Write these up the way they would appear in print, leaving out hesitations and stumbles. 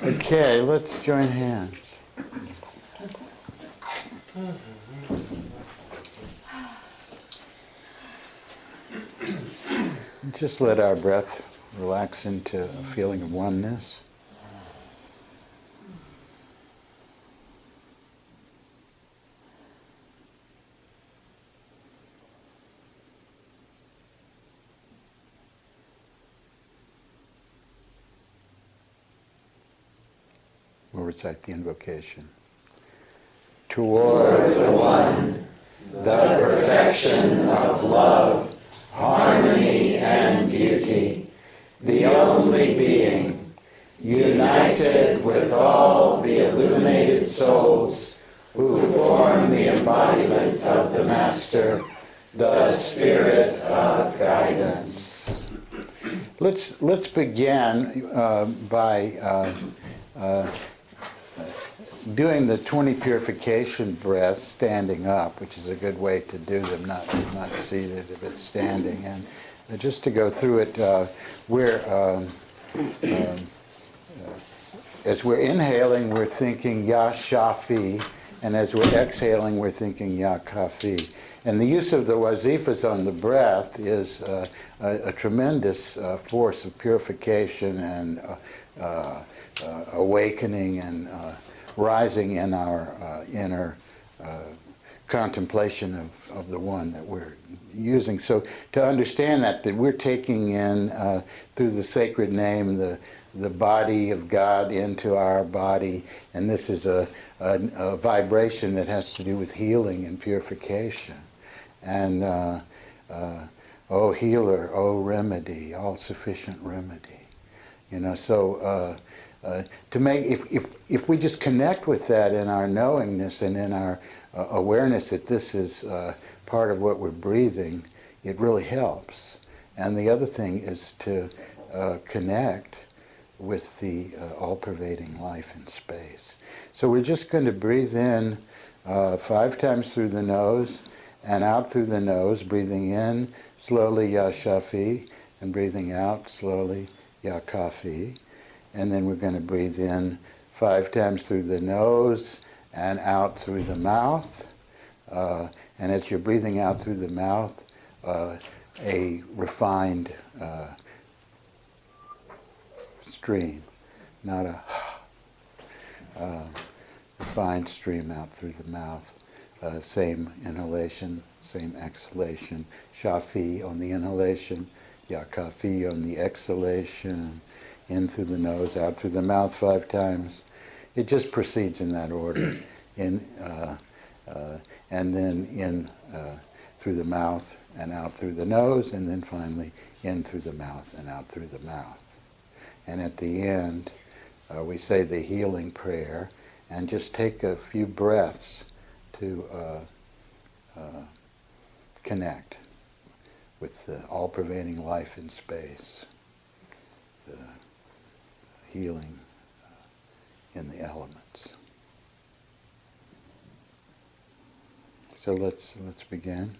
Okay, let's join hands. Just let our breath relax into a feeling of oneness. We'll recite the invocation. Toward the One, the perfection of love, harmony and beauty, the only being, united with all the illuminated souls who form the embodiment of the Master, the Spirit of guidance. Let's begin by doing the 20 purification breaths standing up, which is a good way to do them, not seated, but standing. And just to go through it, as we're inhaling, we're thinking Ya Shafi, and as we're exhaling, we're thinking Ya Kafi. And the use of the wazifas on the breath is a tremendous force of purification and awakening and rising in our inner contemplation of the One that we're using. So to understand that we're taking in through the sacred name the body of God into our body, and this is a vibration that has to do with healing and purification. And oh healer, oh remedy, all sufficient remedy. So to make, if we just connect with that in our knowingness and in our awareness that this is part of what we're breathing, it really helps. And the other thing is to connect with the all-pervading life in space. So we're just going to breathe in 5 times through the nose and out through the nose, breathing in slowly Ya Shafi, and breathing out slowly Ya Kafi. And then we're going to breathe in 5 times through the nose and out through the mouth. And as you're breathing out through the mouth, a refined stream, not a refined stream out through the mouth. Same inhalation, same exhalation. Shafi on the inhalation, Ya Kafi on the exhalation. In through the nose, out through the mouth 5 times. It just proceeds in that order. In and then in through the mouth and out through the nose, and then finally in through the mouth and out through the mouth. And at the end, we say the healing prayer, and just take a few breaths to connect with the all-pervading life in space. The healing in the elements. So let's begin.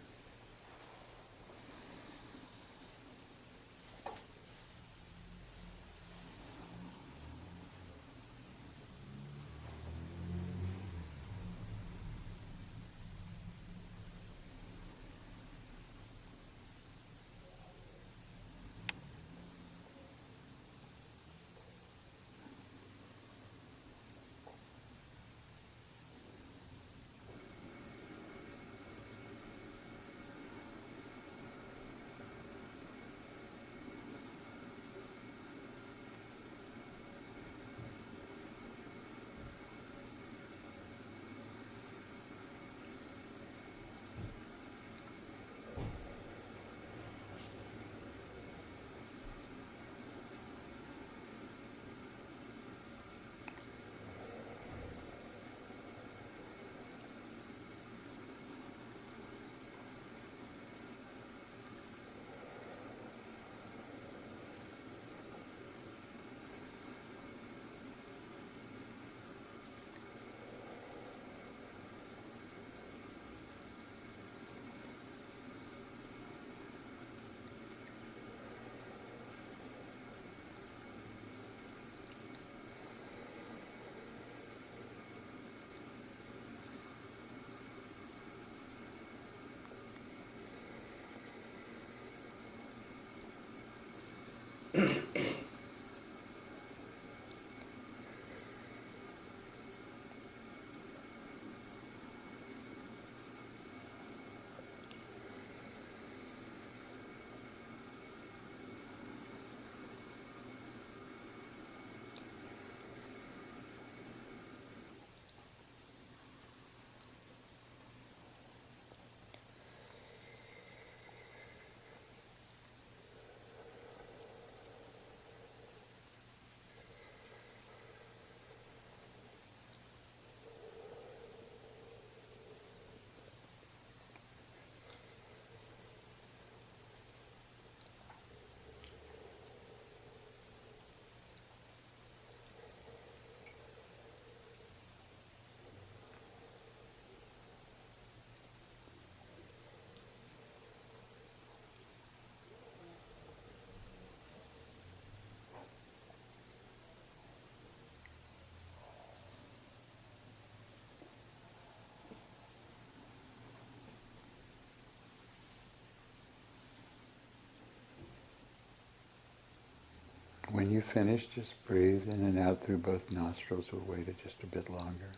When you finish, just breathe in and out through both nostrils. We'll wait just a bit longer.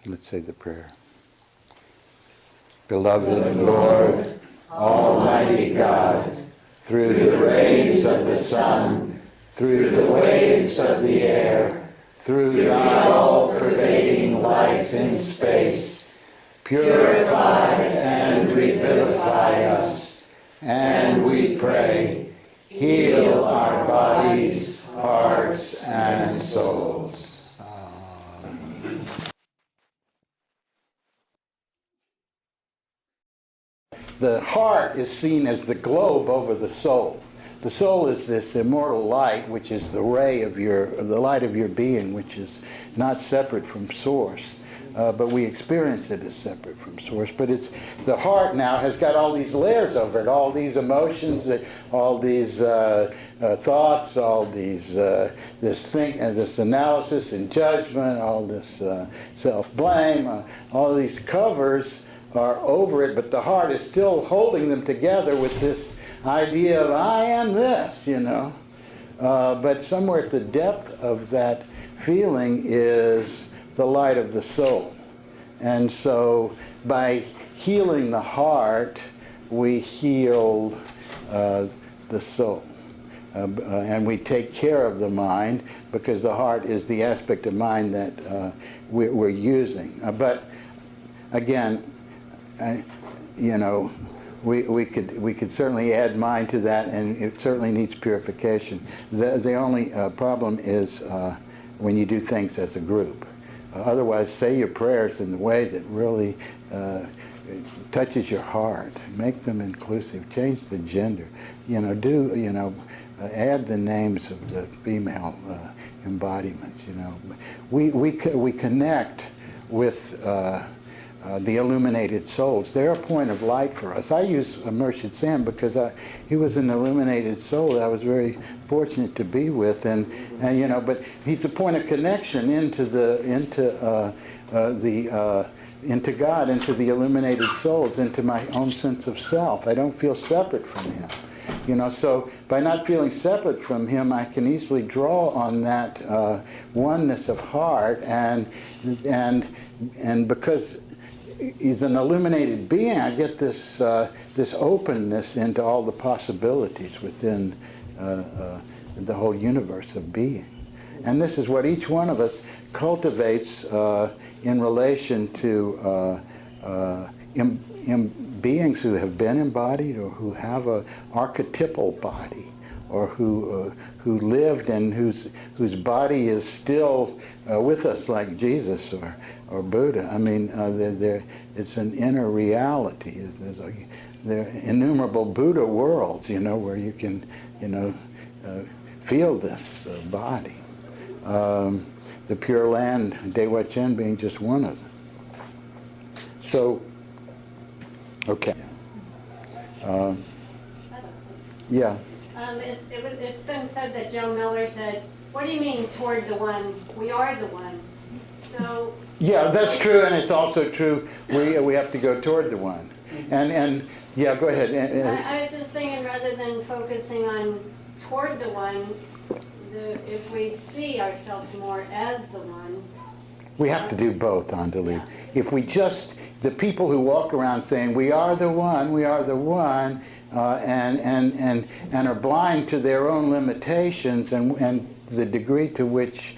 Let's say the prayer. Beloved Lord, Almighty God, through the rays of the sun, through the waves of the air, through thy all-pervading life in space, purify and revivify us, and we pray, heal our bodies, hearts, and souls. The heart is seen as the globe over the soul. The soul is this immortal light, which is the ray of the light of your being, which is not separate from source. But we experience it as separate from source. But it's the heart now has got all these layers over it, all these emotions, all these thoughts, all these this analysis and judgment, all this self-blame, all these covers are over it, but the heart is still holding them together with this idea of I am this, but somewhere at the depth of that feeling is the light of the soul. And so by healing the heart, we heal the soul. And we take care of the mind, because the heart is the aspect of mind that we're using. But again, we could certainly add mind to that, and it certainly needs purification. The only problem is when you do things as a group. Otherwise, say your prayers in the way that really touches your heart. Make them inclusive. Change the gender. Add the names of the female embodiments. We connect with the illuminated souls. They're a point of light for us. I use Murshid Sam because he was an illuminated soul that I was very fortunate to be with, and but he's a point of connection into God, into the illuminated souls, into my own sense of self. I don't feel separate from him. So by not feeling separate from him, I can easily draw on that oneness of heart, and because he's an illuminated being, I get this openness into all the possibilities within the whole universe of being. And this is what each one of us cultivates in relation to beings who have been embodied, or who have an archetypal body, or who lived and whose body is still with us, like Jesus or Buddha. I mean, it's an inner reality. There are innumerable Buddha worlds, where you can, feel this body. The Pure Land, Dewa Chen being just one of them. So, okay. Yeah. It's been said that Joe Miller said, "What do you mean toward the one? We are the one." So. Yeah, that's true, and it's also true. We have to go toward the one, and yeah, go ahead. I was just thinking, rather than focusing on toward the one, if we see ourselves more as the one. We have to do both, Andali. Yeah. If we just, the people who walk around saying, we are the one, and are blind to their own limitations and the degree to which,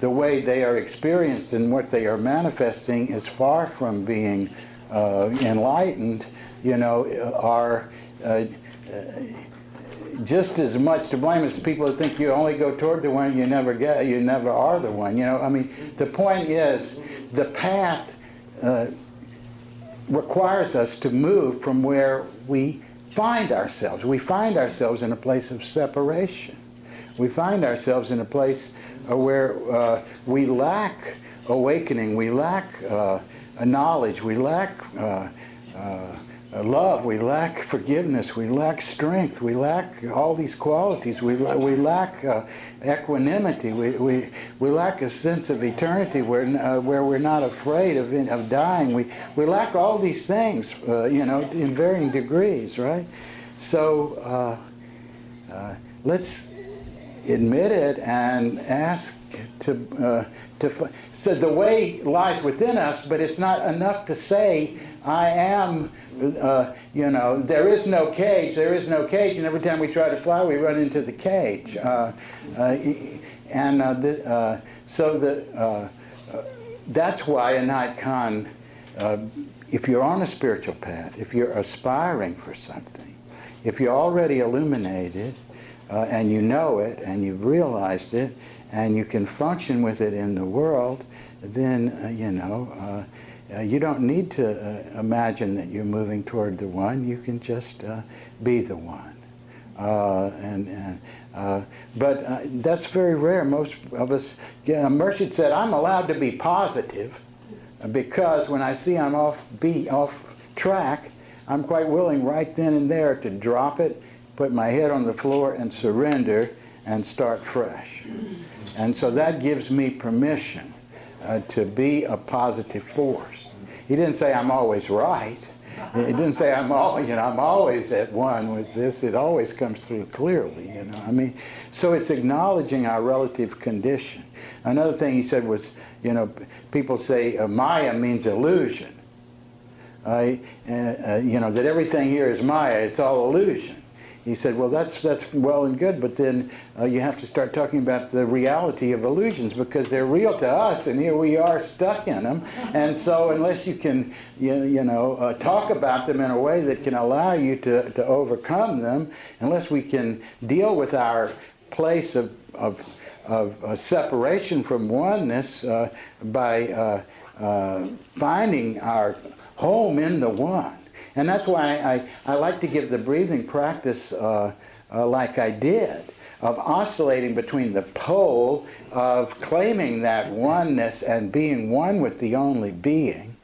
the way they are experienced and what they are manifesting is far from being enlightened, are just as much to blame as the people that think you only go toward the one you never are the one. The point is the path requires us to move from where we find ourselves. We find ourselves in a place of separation. We find ourselves in a place where we lack awakening, we lack knowledge, we lack love, we lack forgiveness, we lack strength, we lack all these qualities, we lack equanimity, we lack a sense of eternity where we're not afraid of dying. We lack all these things, in varying degrees, right? So let's admit it and ask to so the way lies within us, but it's not enough to say I am, there is no cage, and every time we try to fly we run into the cage. That's why a night con, if you're on a spiritual path, if you're aspiring for something, if you're already illuminated, and you know it, and you've realized it, and you can function with it in the world, then, you don't need to imagine that you're moving toward the one. You can just be the one. But that's very rare. Most of us, Murshid said, I'm allowed to be positive because when I see I'm off track, I'm quite willing right then and there to drop it, put my head on the floor and surrender and start fresh. And so that gives me permission to be a positive force. He didn't say I'm always right. He didn't say I'm always at one with this. It always comes through clearly, So it's acknowledging our relative condition. Another thing he said was, people say Maya means illusion. That everything here is Maya. It's all illusion. He said, well, that's well and good, but then you have to start talking about the reality of illusions because they're real to us, and here we are stuck in them. And so unless you can, talk about them in a way that can allow you to overcome them, unless we can deal with our place of separation from oneness by finding our home in the one. And that's why I like to give the breathing practice like I did, of oscillating between the pole of claiming that oneness and being one with the only being,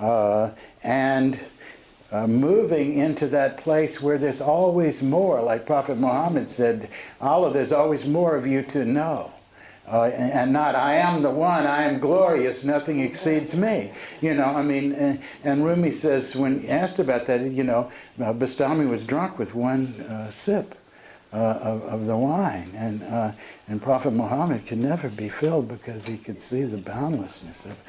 and moving into that place where there's always more. Like Prophet Muhammad said, Allah, there's always more of you to know. And not, I am the one, I am glorious, nothing exceeds me. And Rumi says, when asked about that, Bastami was drunk with one sip of the wine. And Prophet Muhammad could never be filled because he could see the boundlessness of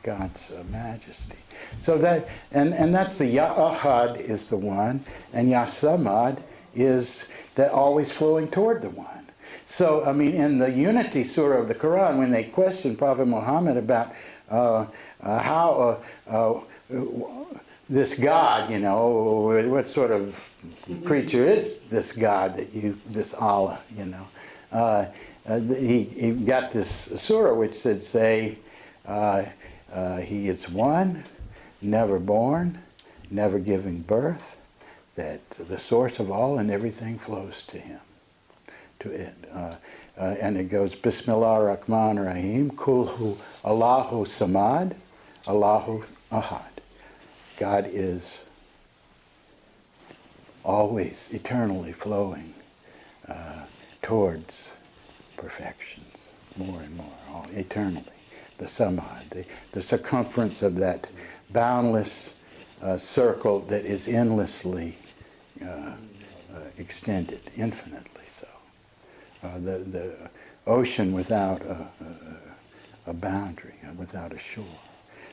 God's majesty. So that, and that's the Ya Ahad is the one, and Ya Samad is that always flowing toward the one. So, in the Unity Surah of the Quran, when they question Prophet Muhammad about how this God, what sort of creature is this God this Allah, he got this surah which said, he is one, never born, never giving birth, that the source of all and everything flows to him. To it. And it goes, Bismillah ar-Rahman ar-Rahim, Kulhu Allahu Samad, Allahu Ahad. God is always eternally flowing towards perfections, more and more, eternally. The samad, the circumference of that boundless circle that is endlessly extended, infinitely so. The ocean without a boundary, without a shore.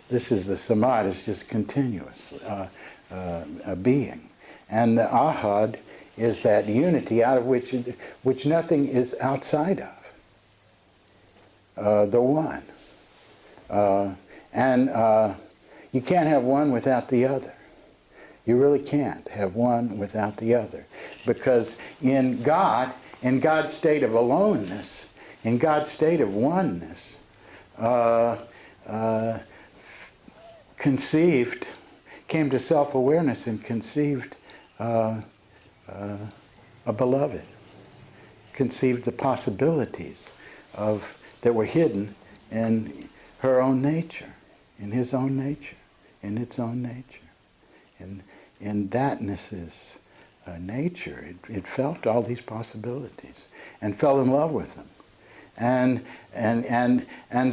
This is the samad, is just continuous a being. And the ahad is that unity out of which nothing is outside of. The one. And you can't have one without the other. You really can't have one without the other. Because in God, in God's state of aloneness, in God's state of oneness, conceived, came to self-awareness and conceived a beloved, conceived the possibilities that were hidden in her own nature, in his own nature, in its own nature. And in thatness's nature, it felt all these possibilities and fell in love with them. And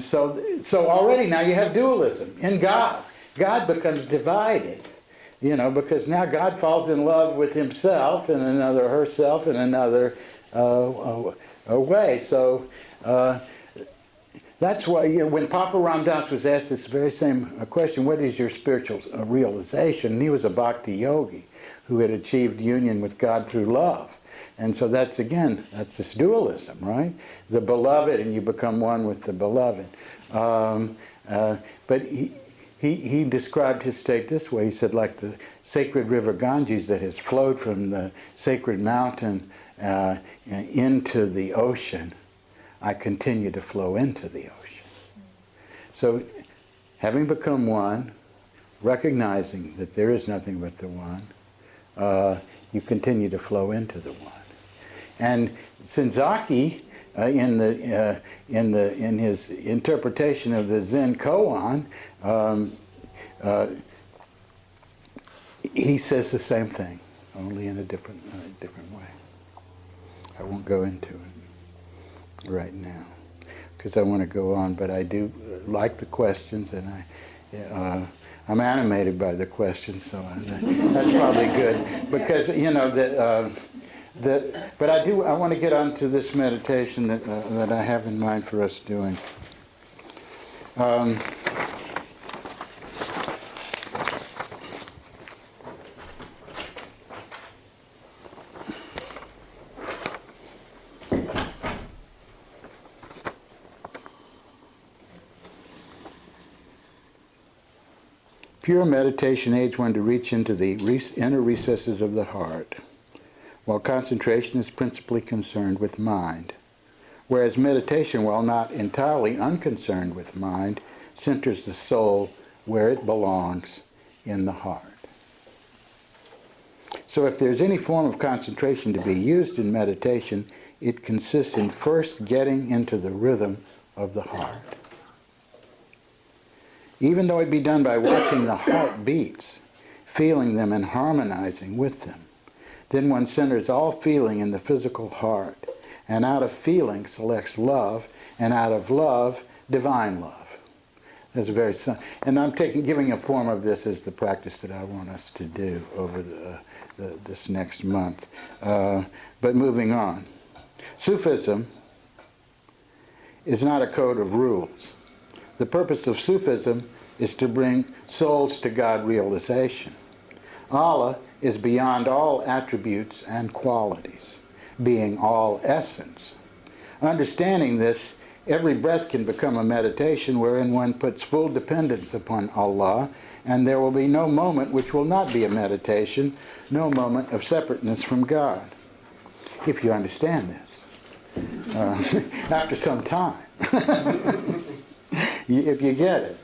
so already now you have dualism in God. God becomes divided, because now God falls in love with himself and another herself in another way. So that's why when Papa Ram Dass was asked this very same question, what is your spiritual realization? And he was a bhakti yogi who had achieved union with God through love. And so that's this dualism, right? The beloved, and you become one with the beloved. But he described his state this way. He said, like the sacred river Ganges that has flowed from the sacred mountain into the ocean, I continue to flow into the ocean. So having become one, recognizing that there is nothing but the one, you continue to flow into the one. And Senzaki, in his interpretation of the Zen koan, he says the same thing, only in a different way. I won't go into it right now because I want to go on, but I do like the questions, and I'm animated by the questions, so that's probably good because but I want to get on to this meditation that I have in mind for us doing. Pure meditation aids one to reach into the inner recesses of the heart, while concentration is principally concerned with mind, whereas meditation, while not entirely unconcerned with mind, centers the soul where it belongs, in the heart. So if there's any form of concentration to be used in meditation, it consists in first getting into the rhythm of the heart. Even though it be done by watching the heartbeats, feeling them and harmonizing with them, then one centers all feeling in the physical heart, and out of feeling selects love, and out of love, divine love. That's very simple. And I'm giving a form of this as the practice that I want us to do over this next month. But moving on. Sufism is not a code of rules. The purpose of Sufism is to bring souls to God realization. Allah is beyond all attributes and qualities, being all essence. Understanding this, every breath can become a meditation wherein one puts full dependence upon Allah, and there will be no moment which will not be a meditation, no moment of separateness from God. If you understand this, after some time, if you get it,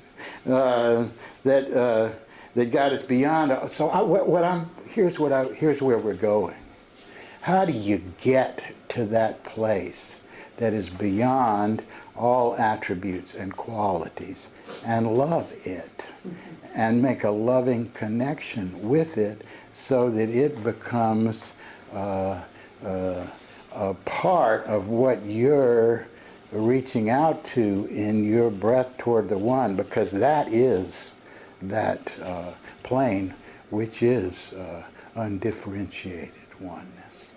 that God is beyond. So here's where we're going. How do you get to that place that is beyond all attributes and qualities and love it and make a loving connection with it so that it becomes a part of what you're reaching out to in your breath toward the one, because that is that plane which is undifferentiated oneness.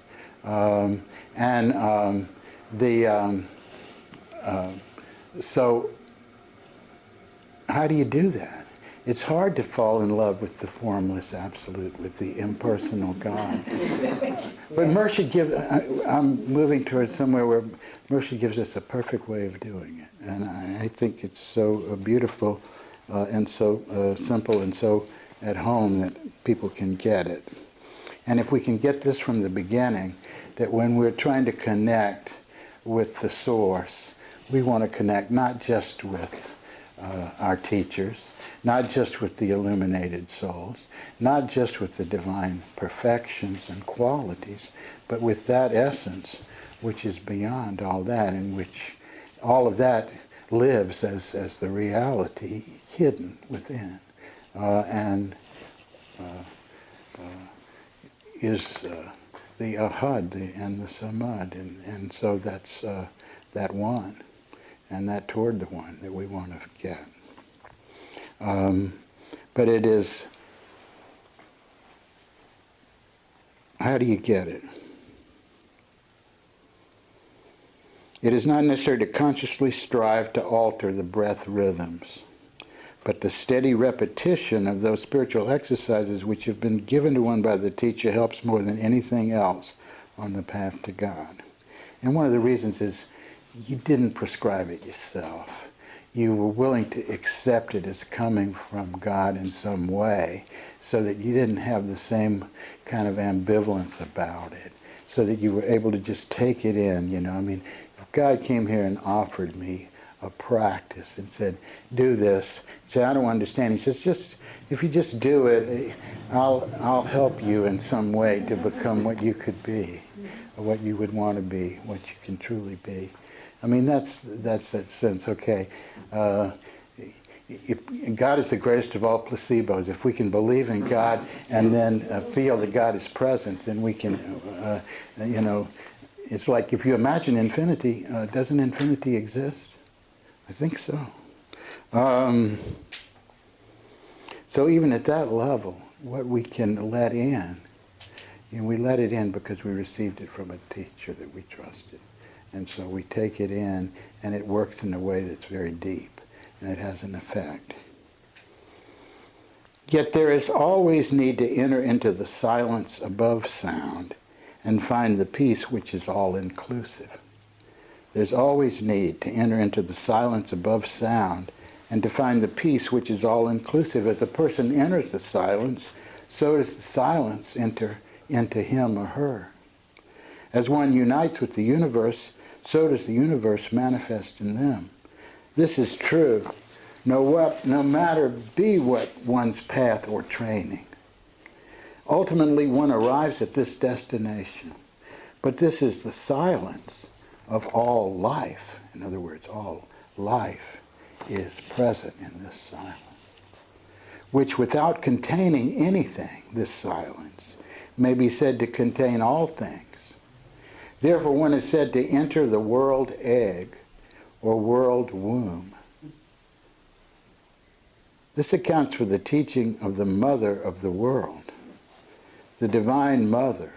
So how do you do that? It's hard to fall in love with the formless absolute, with the impersonal God. But Mercy gives, I'm moving towards somewhere where Mercy gives us a perfect way of doing it. And I think it's so beautiful and so simple and so at home that people can get it. And if we can get this from the beginning, that when we're trying to connect with the source, we want to connect not just with our teachers, not just with the illuminated souls, not just with the divine perfections and qualities, but with that essence which is beyond all that, in which all of that lives as the reality hidden within, and is the ahad and the samad, and so that's that one, and that toward the one that we want to get. But it is, how do you get it? It is not necessary to consciously strive to alter the breath rhythms, but the steady repetition of those spiritual exercises which have been given to one by the teacher helps more than anything else on the path to God. And one of the reasons is you didn't prescribe it yourself. You were willing to accept it as coming from God in some way, so that you didn't have the same kind of ambivalence about it, so that you were able to just take it in, you know. I mean, if God came here and offered me a practice and said, do this, say, I don't understand. He says, just, if you just do it, I'll help you in some way to become what you could be, or what you would want to be, what you can truly be. I mean, that's that sense, okay. God is the greatest of all placebos. If we can believe in God and then feel that God is present, then we can, you know, it's like if you imagine infinity, doesn't infinity exist? I think so. So even at that level, what we can let in, and we let it in because we received it from a teacher that we trusted. And so we take it in, and it works in a way that's very deep, and it has an effect. Yet there is always need to enter into the silence above sound and find the peace which is all-inclusive. There's always need to enter into the silence above sound and to find the peace which is all-inclusive. As a person enters the silence, so does the silence enter into him or her. As one unites with the universe, so does the universe manifest in them. This is true, no matter be what one's path or training. Ultimately, one arrives at this destination, but this is the silence of all life. In other words, all life is present in this silence, which without containing anything, this silence, may be said to contain all things. Therefore, one is said to enter the world egg or world womb. This accounts for the teaching of the mother of the world, the divine mother,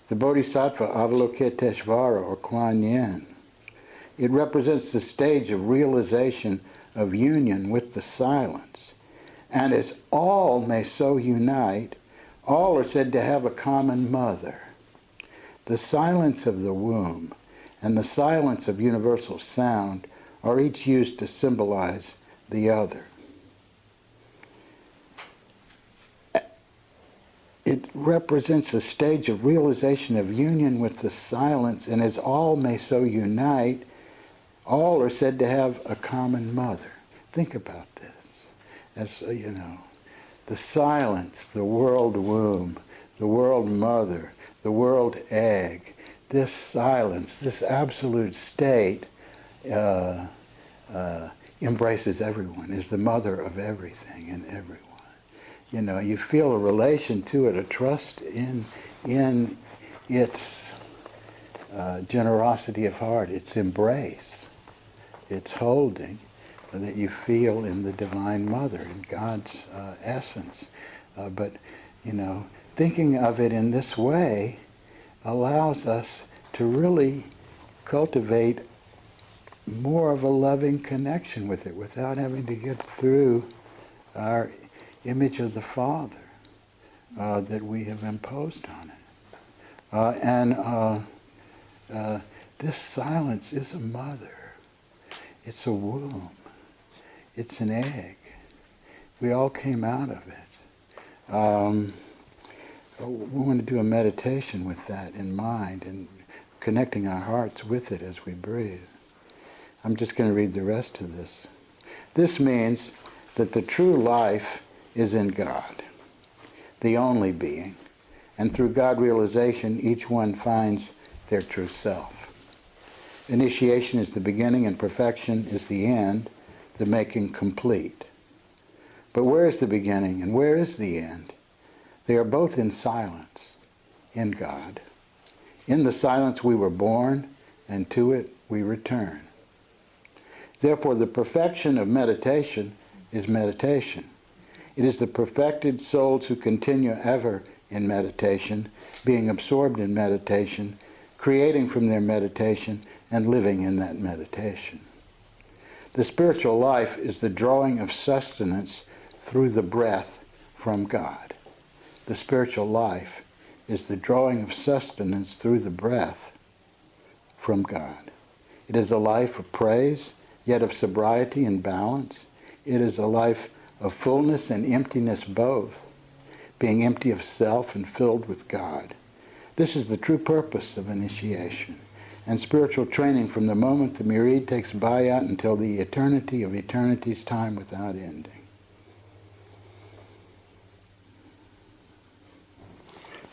the Bodhisattva Avalokiteshvara or Kwan Yin. It represents the stage of realization of union with the silence. And as all may so unite, all are said to have a common mother. The silence of the womb and the silence of universal sound are each used to symbolize the other. It represents a stage of realization of union with the silence, and as all may so unite, all are said to have a common mother. Think about this. As you know, the silence, the world womb, the world mother, the world egg, this silence, this absolute state embraces everyone, is the mother of everything and everyone. you feel a relation to it, a trust in its generosity of heart, its embrace, its holding, that you feel in the Divine Mother, in God's essence. But, thinking of it in this way allows us to really cultivate more of a loving connection with it without having to get through our image of the Father that we have imposed on it. And this silence is a mother. It's a womb. It's an egg. We all came out of it. We want to do a meditation with that in mind and connecting our hearts with it as we breathe. I'm just going to read the rest of this. This means that the true life is in God, the only being, and through God realization, each one finds their true self. Initiation is the beginning and perfection is the end, the making complete. But where is the beginning and where is the end? They are both in silence, in God. In the silence we were born, and to it we return. Therefore, the perfection of meditation is meditation. It is the perfected souls who continue ever in meditation, being absorbed in meditation, creating from their meditation, and living in that meditation. The spiritual life is the drawing of sustenance through the breath from God. The spiritual life is the drawing of sustenance through the breath from God. It is a life of praise, yet of sobriety and balance. It is a life of fullness and emptiness both, being empty of self and filled with God. This is the true purpose of initiation and spiritual training from the moment the murid takes bayat until the eternity of eternity's time without ending.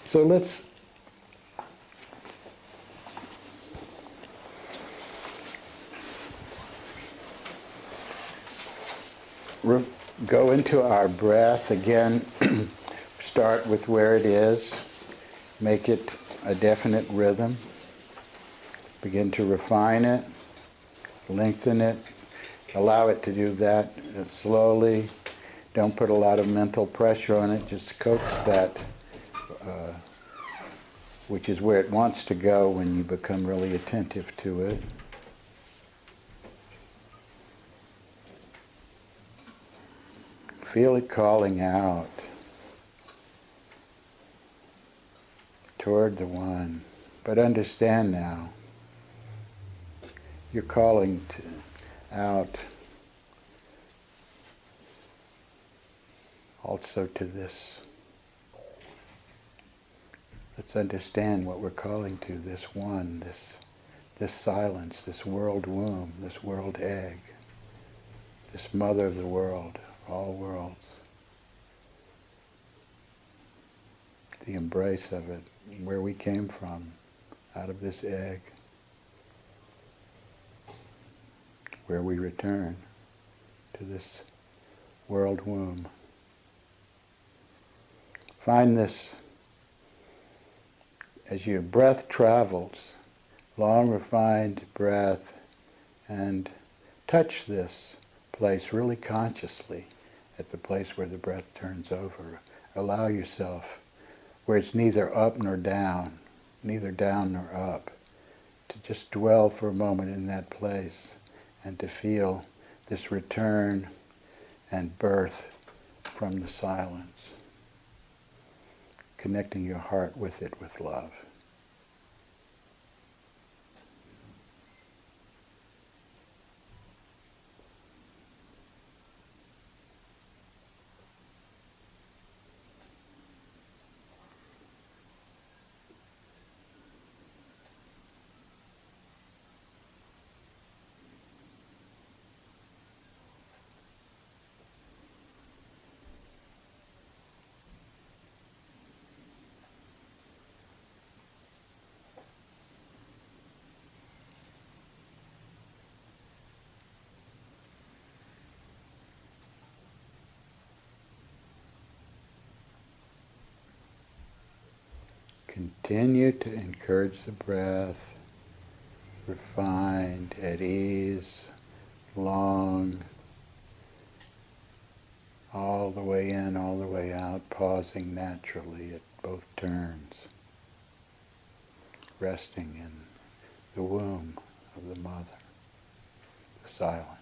So let's go into our breath again. Start with where it is. Make it a definite rhythm. Begin to refine it, lengthen it. Allow it to do that slowly. Don't put a lot of mental pressure on it. Just coax that, which is where it wants to go when you become really attentive to it. Feel it calling out toward the one. But understand now, you're calling out also to this. Let's understand what we're calling to, this one, this silence, this world womb, this world egg, this mother of the world, all worlds. The embrace of it, where we came from, out of this egg, where we return to this world womb. Find this as your breath travels, long refined breath, and touch this place really consciously at the place where the breath turns over. Allow yourself, where it's neither up nor down nor up, to just dwell for a moment in that place and to feel this return and birth from the silence, connecting your heart with it with love. Continue to encourage the breath, refined, at ease, long, all the way in, all the way out, pausing naturally at both turns, resting in the womb of the mother, the silence.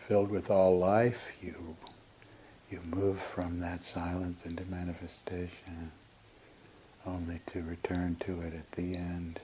Filled with all life, you move from that silence into manifestation, only to return to it at the end.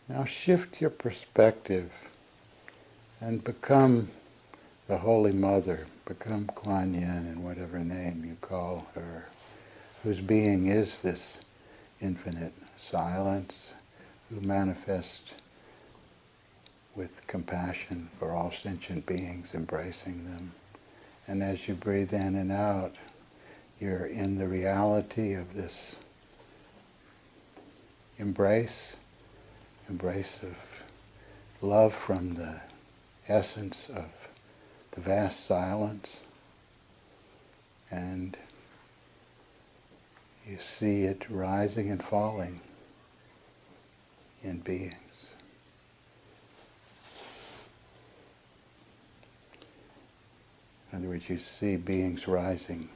Now shift your perspective and become the Holy Mother, become Kuan Yin in whatever name you call her, whose being is this infinite silence, who manifests with compassion for all sentient beings, embracing them. And as you breathe in and out, you're in the reality of this embrace of love from the essence of the vast silence. And you see it rising and falling in beings. In other words, you see beings rising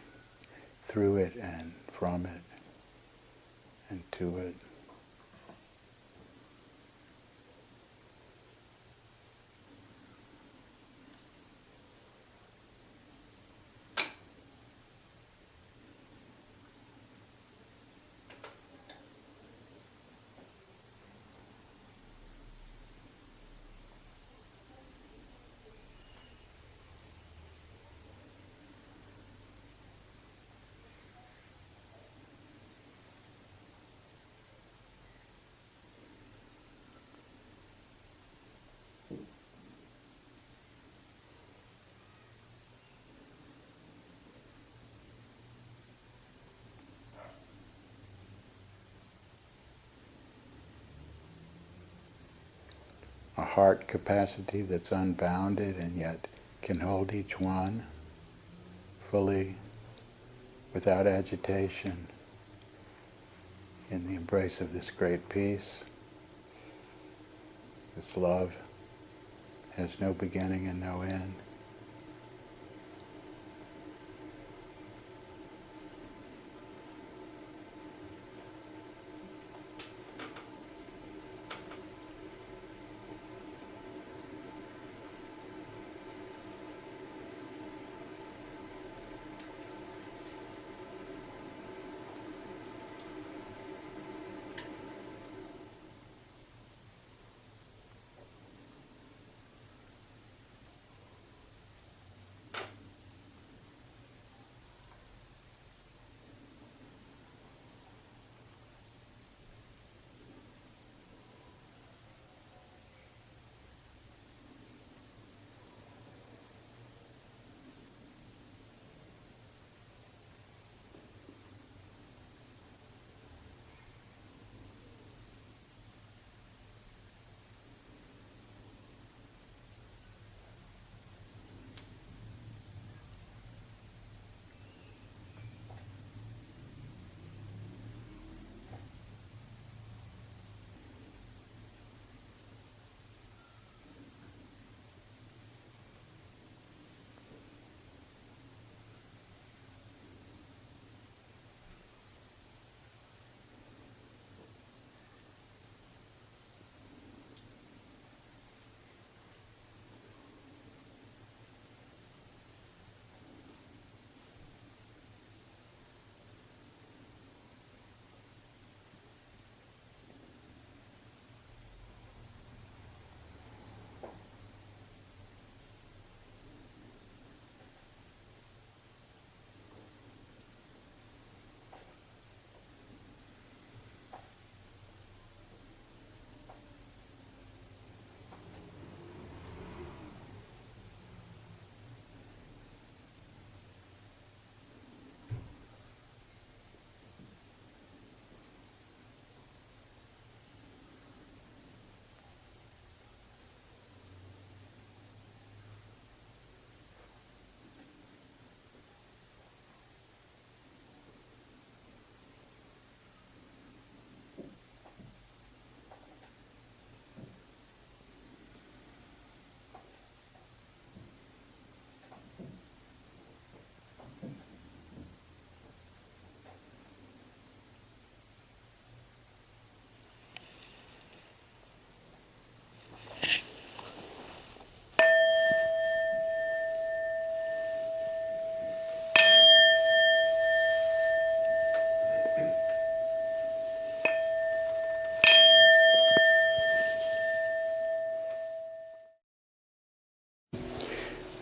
through it and from it and to it. A heart capacity that's unbounded and yet can hold each one fully, without agitation, in the embrace of this great peace. This love has no beginning and no end.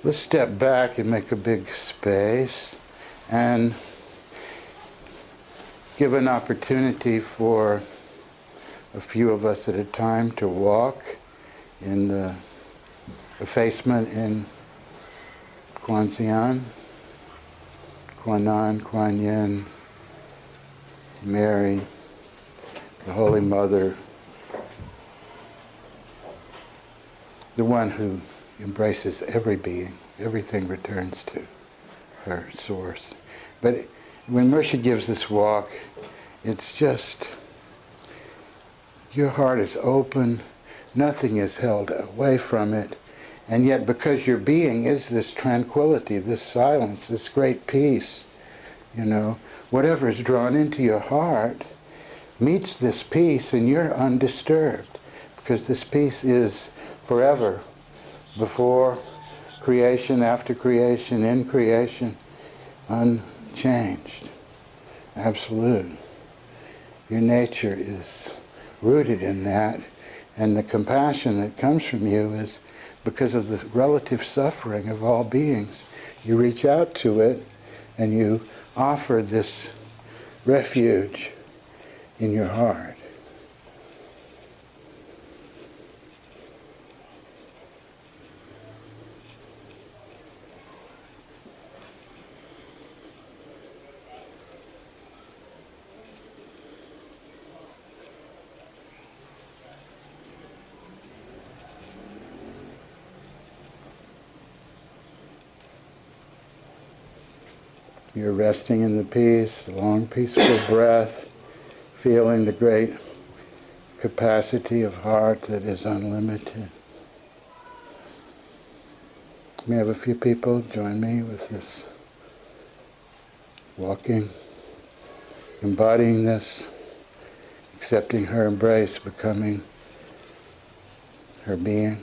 let's step back and make a big space and give an opportunity for a few of us at a time to walk in the effacement in Kwan Zeon, Kwan, Kuan Yin, Mary, the Holy Mother, the one who embraces every being. Everything returns to her source. But when Mersha gives this walk, it's just, your heart is open, nothing is held away from it, and yet because your being is this tranquility, this silence, this great peace, whatever is drawn into your heart meets this peace, and you're undisturbed, because this peace is forever, before creation, after creation, in creation, unchanged, absolute. Your nature is rooted in that, and the compassion that comes from you is because of the relative suffering of all beings. You reach out to it and you offer this refuge in your heart. You're resting in the peace, a long peaceful breath, feeling the great capacity of heart that is unlimited. May I have a few people join me with this walking, embodying this, accepting her embrace, becoming her being.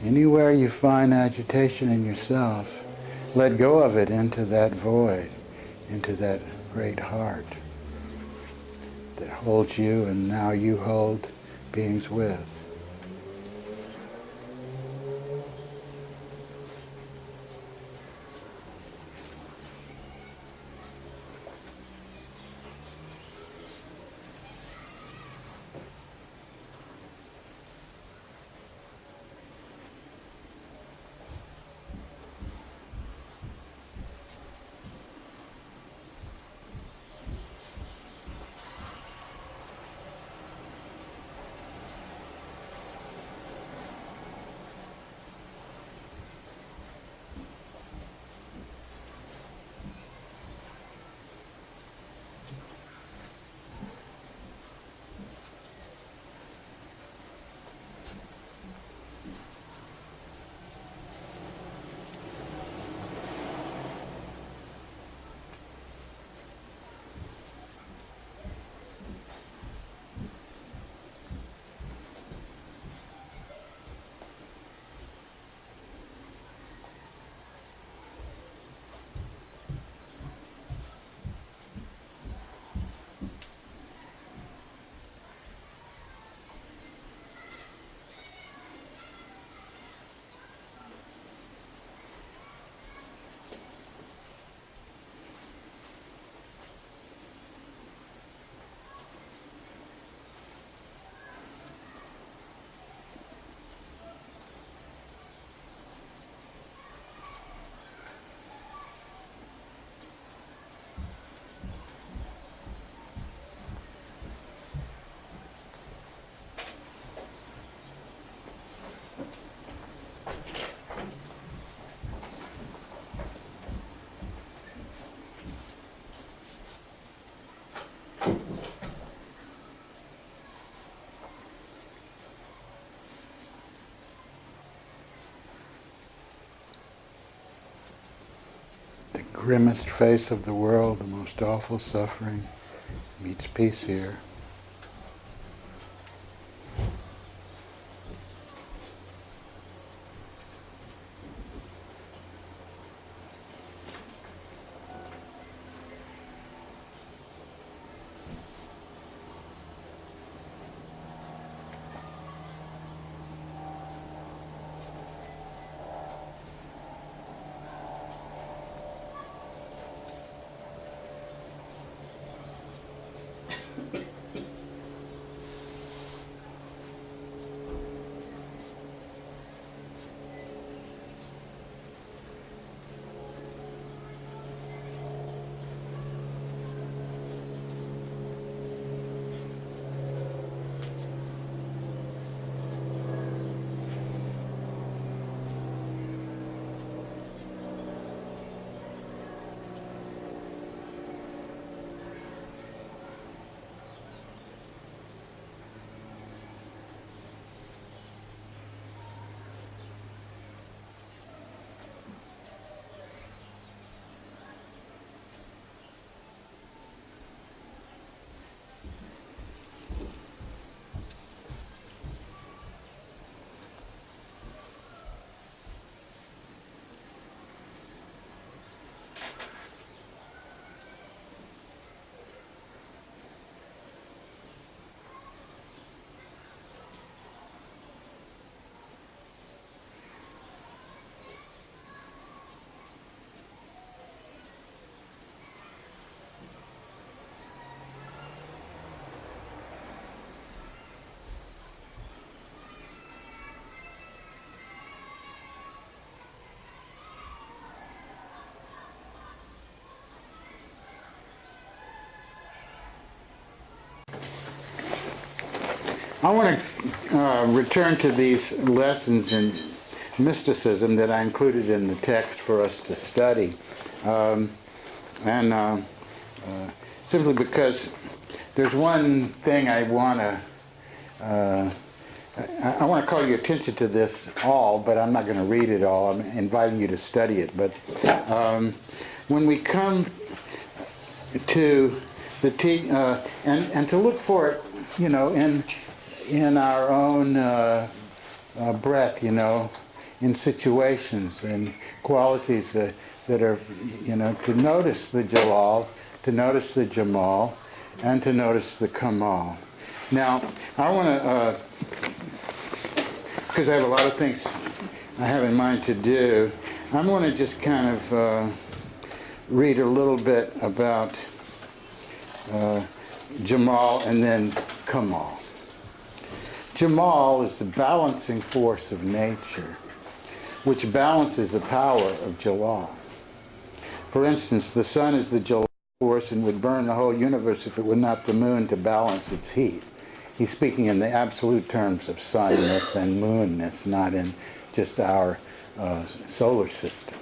Anywhere you find agitation in yourself, let go of it into that void, into that great heart that holds you and now you hold beings with. Grimmest face of the world, the most awful suffering, meets peace here. I want to return to these lessons in mysticism that I included in the text for us to study. And simply because there's one thing I want to call your attention to this all, but I'm not going to read it all. I'm inviting you to study it. But when we come to the and to look for it, in our own breath, in situations and qualities that are, to notice the Jalal, to notice the Jamal, and to notice the Kemal. Now, I want to, because I have a lot of things I have in mind to do, I want to just kind of read a little bit about Jamal and then Kemal. Jamal is the balancing force of nature, which balances the power of Jalal. For instance, the sun is the Jalal force and would burn the whole universe if it were not the moon to balance its heat. He's speaking in the absolute terms of sunness and moonness, not in just our solar system.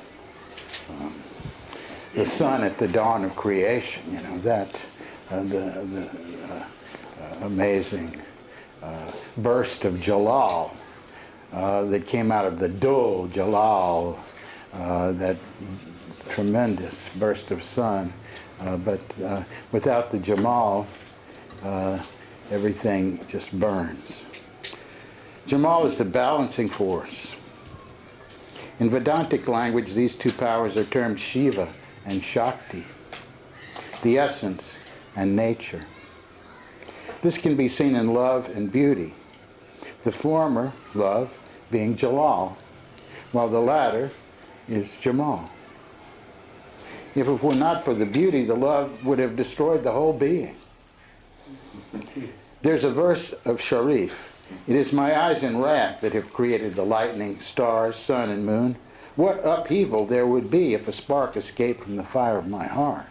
The sun at the dawn of creation, that the amazing burst of Jalal that came out of the Dhal, Jalal, that tremendous burst of sun. But without the Jamal, everything just burns. Jamal is the balancing force. In Vedantic language, these two powers are termed Shiva and Shakti, the essence and nature. This can be seen in love and beauty, the former, love, being Jalal, while the latter is Jamal. If it were not for the beauty, the love would have destroyed the whole being. There's a verse of Sharif. It is my eyes in wrath that have created the lightning, stars, sun, and moon. What upheaval there would be if a spark escaped from the fire of my heart.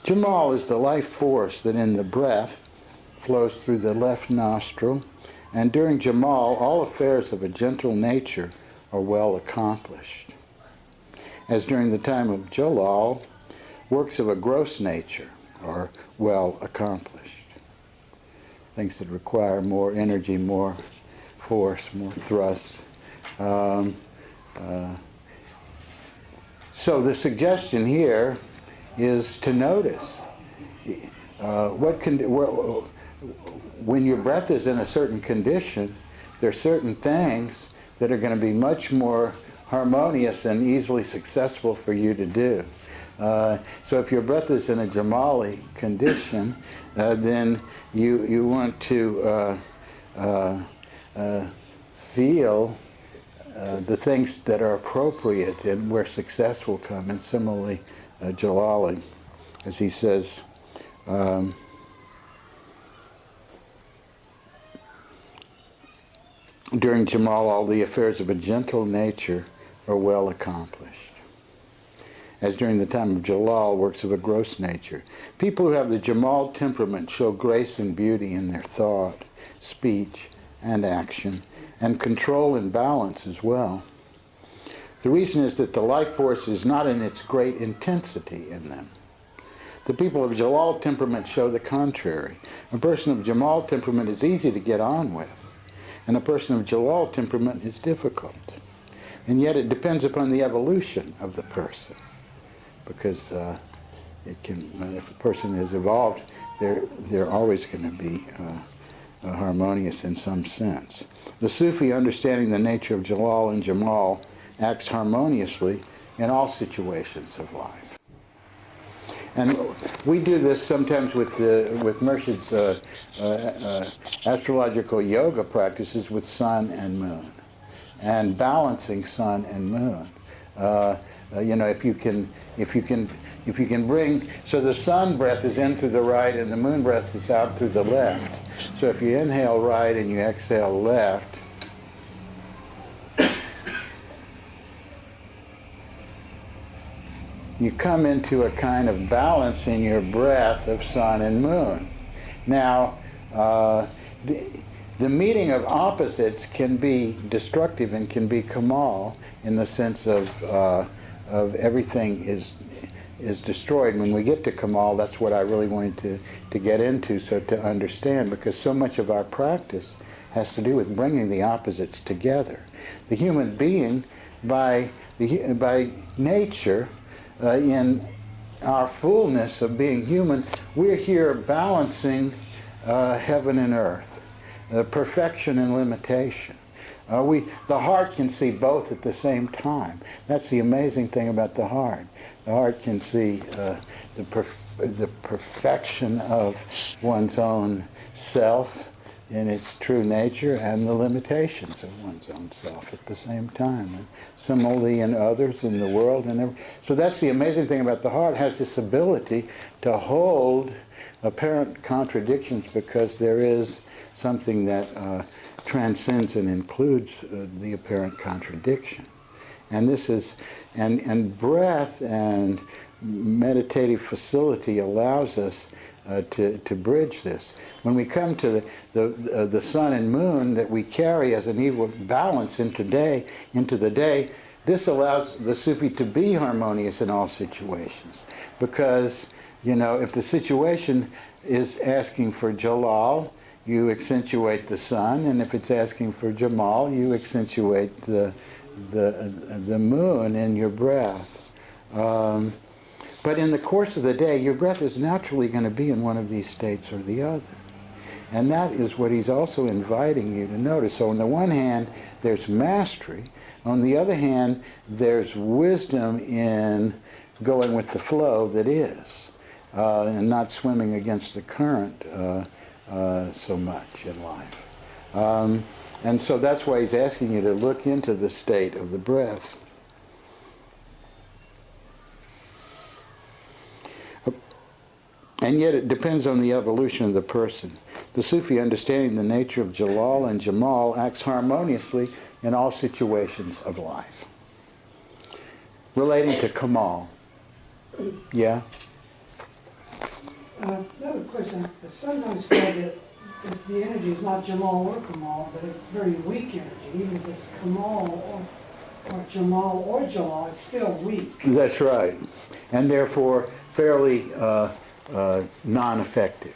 Jamal is the life force that in the breath flows through the left nostril, and during Jamal, all affairs of a gentle nature are well accomplished. As during the time of Jalal, works of a gross nature are well accomplished. Things that require more energy, more force, more thrust. So the suggestion here is to notice when your breath is in a certain condition, there are certain things that are going to be much more harmonious and easily successful for you to do. So if your breath is in a Jamali condition, then you want to feel the things that are appropriate and where success will come. And similarly, Jalali, as he says, during Jamal, all the affairs of a gentle nature are well accomplished. As during the time of Jalal, works of a gross nature. People who have the Jamal temperament show grace and beauty in their thought, speech, and action, and control and balance as well. The reason is that the life force is not in its great intensity in them. The people of Jalal temperament show the contrary. A person of Jamal temperament is easy to get on with, and a person of Jalal temperament is difficult. And yet it depends upon the evolution of the person, because if a person is evolved, they're always going to be harmonious in some sense. The Sufi, understanding the nature of Jalal and Jamal, acts harmoniously in all situations of life. And we do this sometimes with Murshid's astrological yoga practices with sun and moon, and balancing sun and moon. If you can bring, so the sun breath is in through the right and the moon breath is out through the left. So if you inhale right and you exhale left, you come into a kind of balance in your breath of sun and moon. Now, The, the meeting of opposites can be destructive and can be Kemal in the sense of everything is destroyed. When we get to Kemal, that's what I really wanted to get into, so to understand, because so much of our practice has to do with bringing the opposites together. The human being, by nature, in our fullness of being human, we're here balancing heaven and earth, perfection and limitation. The heart can see both at the same time. That's the amazing thing about the heart. The heart can see the perfection of one's own self in its true nature and the limitations of one's own self at the same time. And similarly in others, in the world, and so that's the amazing thing about the heart. It has this ability to hold apparent contradictions because there is something that transcends and includes the apparent contradiction. And this is, and breath and meditative facility allows us to bridge this. When we come to the sun and moon that we carry as an equal balance into the day, this allows the Sufi to be harmonious in all situations. Because, you know, if the situation is asking for Jalal, you accentuate the sun, and if it's asking for Jamal, you accentuate the moon in your breath. But in the course of the day, your breath is naturally going to be in one of these states or the other. And that is what he's also inviting you to notice. So on the one hand, there's mastery. On the other hand, there's wisdom in going with the flow that is, and not swimming against the current so much in life. And so that's why he's asking you to look into the state of the breath. And yet it depends on the evolution of the person. The Sufi, understanding the nature of Jalal and Jamal, acts harmoniously in all situations of life. Relating to Kemal. Yeah? Another question. Sometimes said that the energy is not Jamal or Kemal, but it's very weak energy. Even if it's Kemal or Jamal or Jalal, it's still weak. That's right. And therefore fairly non-effective.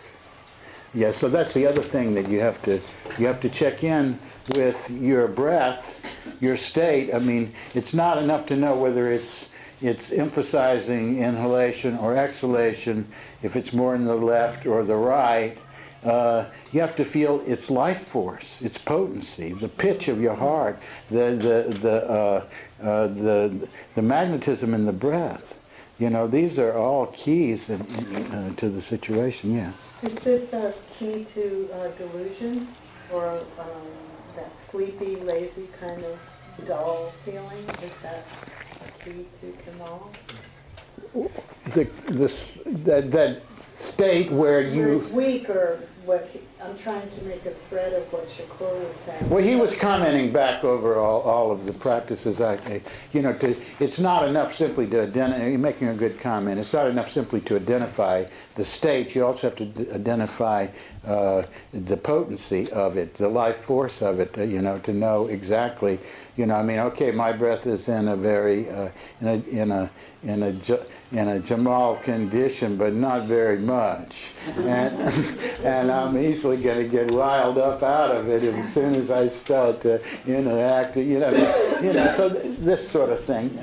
Yeah, so that's the other thing that you have to check in with your breath, your state. I mean, it's not enough to know whether it's emphasizing inhalation or exhalation, if it's more in the left or the right. You have to feel its life force, its potency, the pitch of your heart, the magnetism in the breath. You know, these are all keys to the situation. Yeah. Is this a key to delusion, or that sleepy, lazy kind of dull feeling? Is that a key to Kemal? That state where you... It's weak, or what? I'm trying to make a thread of what Shakur was saying. Well, he was commenting back over all of the practices. It's not enough simply to identify. You're making a good comment. It's not enough simply to identify the state. You also have to identify the potency of it, the life force of it. To know exactly. Okay, my breath is in a very in a Jamal condition, but not very much, and I'm easily going to get riled up out of it as soon as I start to interact. So this sort of thing.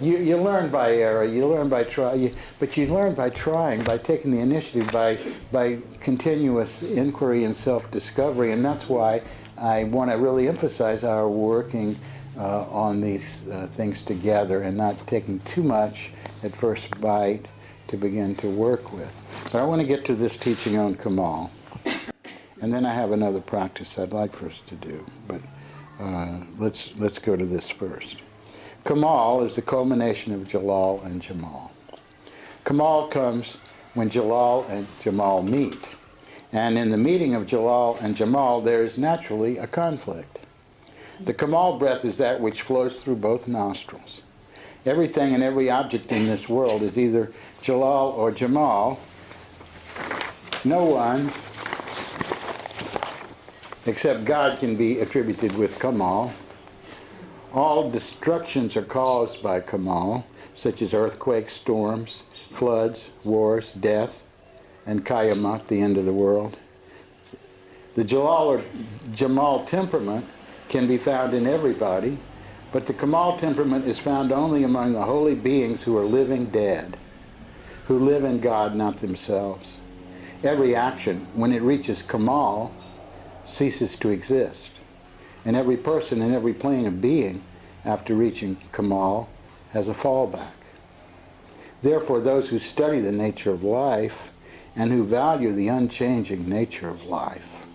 You learn by error. You learn by try. But you learn by trying, by taking the initiative, by continuous inquiry and self-discovery, and that's why I want to really emphasize our working on these things together and not taking too much at first bite to begin to work with. But I want to get to this teaching on Kemal. And then I have another practice I'd like for us to do. But let's go to this first. Kemal is the culmination of Jalal and Jamal. Kemal comes when Jalal and Jamal meet. And in the meeting of Jalal and Jamal, there is naturally a conflict. The Kemal breath is that which flows through both nostrils. Everything and every object in this world is either Jalal or Jamal. No one except God can be attributed with Kemal. All destructions are caused by Kemal, such as earthquakes, storms, floods, wars, death, and Qayamat, the end of the world. The Jalal or Jamal temperament can be found in everybody, but the Kemal temperament is found only among the holy beings who are living dead, who live in God, not themselves. Every action, when it reaches Kemal, ceases to exist. And every person in every plane of being, after reaching Kemal, has a fallback. Therefore, those who study the nature of life and who value the unchanging nature of life,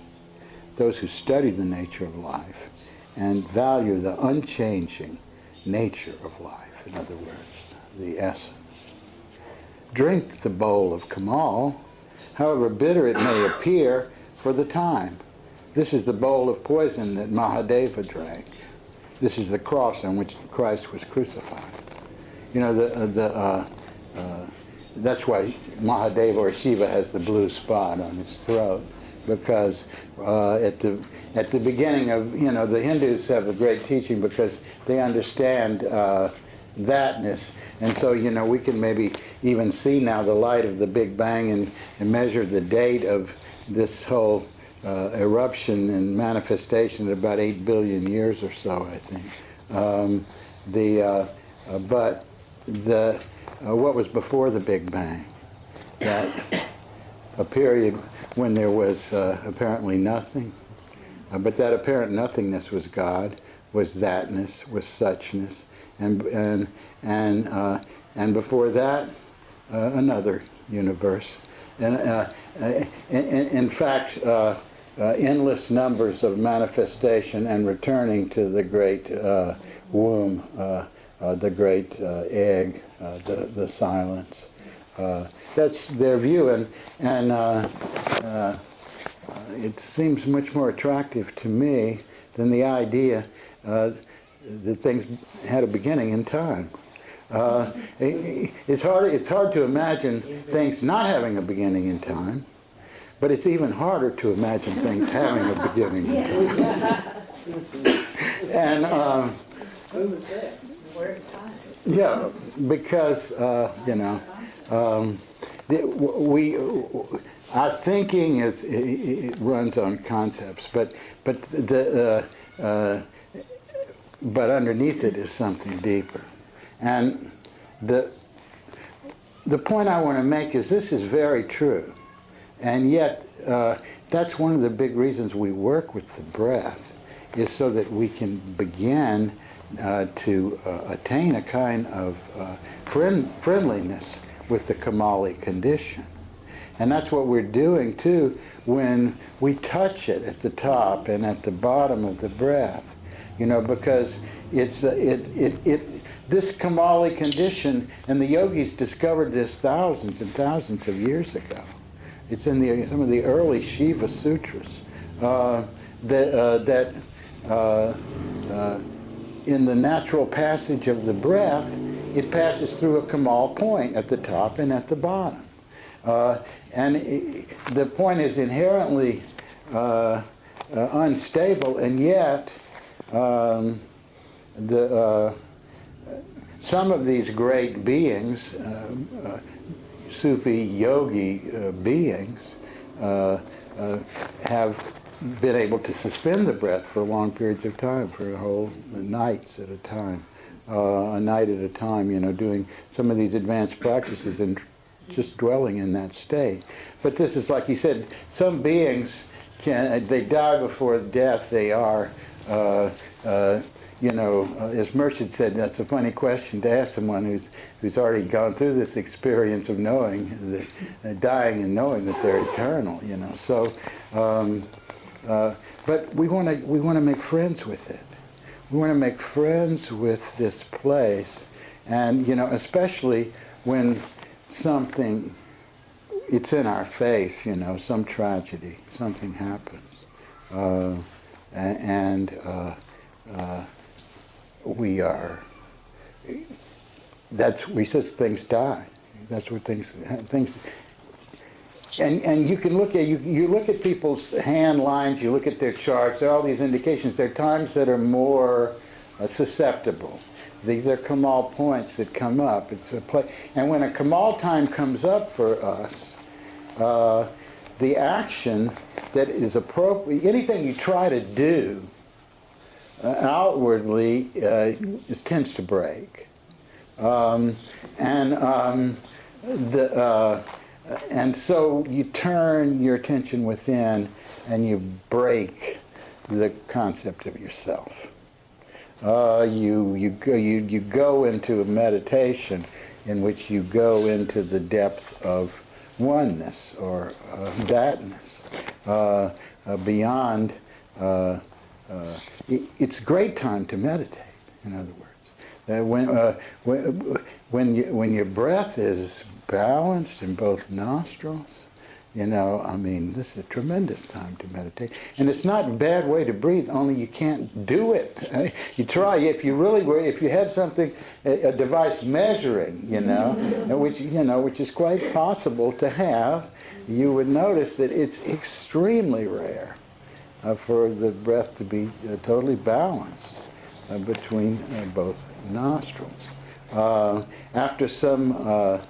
those who study the nature of life and value the unchanging nature of life, in other words, the essence, drink the bowl of Kemal, however bitter it may appear for the time. This is the bowl of poison that Mahadeva drank. This is the cross on which Christ was crucified. You know, that's why Mahadeva or Shiva has the blue spot on his throat, because at the beginning of, you know, the Hindus have a great teaching because they understand thatness. And so, you know, we can maybe even see now the light of the Big Bang and measure the date of this whole eruption and manifestation at about 8 billion years or so, I think. But what was before the Big Bang? That a period when there was apparently nothing. But that apparent nothingness was God, was thatness, was suchness, and before that, another universe. And in fact, endless numbers of manifestation and returning to the great womb, the great egg, the silence. That's their view, and it seems much more attractive to me than the idea that things had a beginning in time. It's hard to imagine things not having a beginning in time, but it's even harder to imagine things having a beginning in time. And Who was that? Where's time? yeah, because you know, our thinking it runs on concepts, but underneath it is something deeper. And the point I want to make is this is very true, and yet that's one of the big reasons we work with the breath, is so that we can begin to attain a kind of friendliness with the Kemali condition. And that's what we're doing too when we touch it at the top and at the bottom of the breath, you know, because it's this Kemali condition, and the yogis discovered this thousands and thousands of years ago. It's in some of the early Shiva sutras that in the natural passage of the breath, it passes through a Kemal point at the top and at the bottom. And the point is inherently unstable, and yet some of these great beings, Sufi yogi beings, have been able to suspend the breath for long periods of time, for whole nights at a time, a night at a time, you know, doing some of these advanced practices and just dwelling in that state. But this is, like you said, some beings they die before death. They are, you know, as Murshid said, that's a funny question to ask someone who's already gone through this experience of knowing, dying and knowing that they're eternal, you know. So, but we want to make friends with it. We want to make friends with this place, and you know, especially when something, it's in our face, you know, some tragedy, something happens, we are. We said things die. That's what things. and you can look at you look at people's hand lines, you look at their charts. There are all these indications. There are times that are more susceptible. These are Kemal points that come up. It's a play, and when a Kemal time comes up for us, the action that is appropriate, anything you try to do outwardly tends to break, and so you turn your attention within and you break the concept of yourself. You go into a meditation in which you go into the depth of oneness or thatness, beyond. It's a great time to meditate. In other words, when your breath is balanced in both nostrils, this is a tremendous time to meditate. And it's not a bad way to breathe, only you can't do it. You try, if you really were, if you had something, a device measuring, which is quite possible to have, you would notice that it's extremely rare for the breath to be totally balanced between both nostrils. After some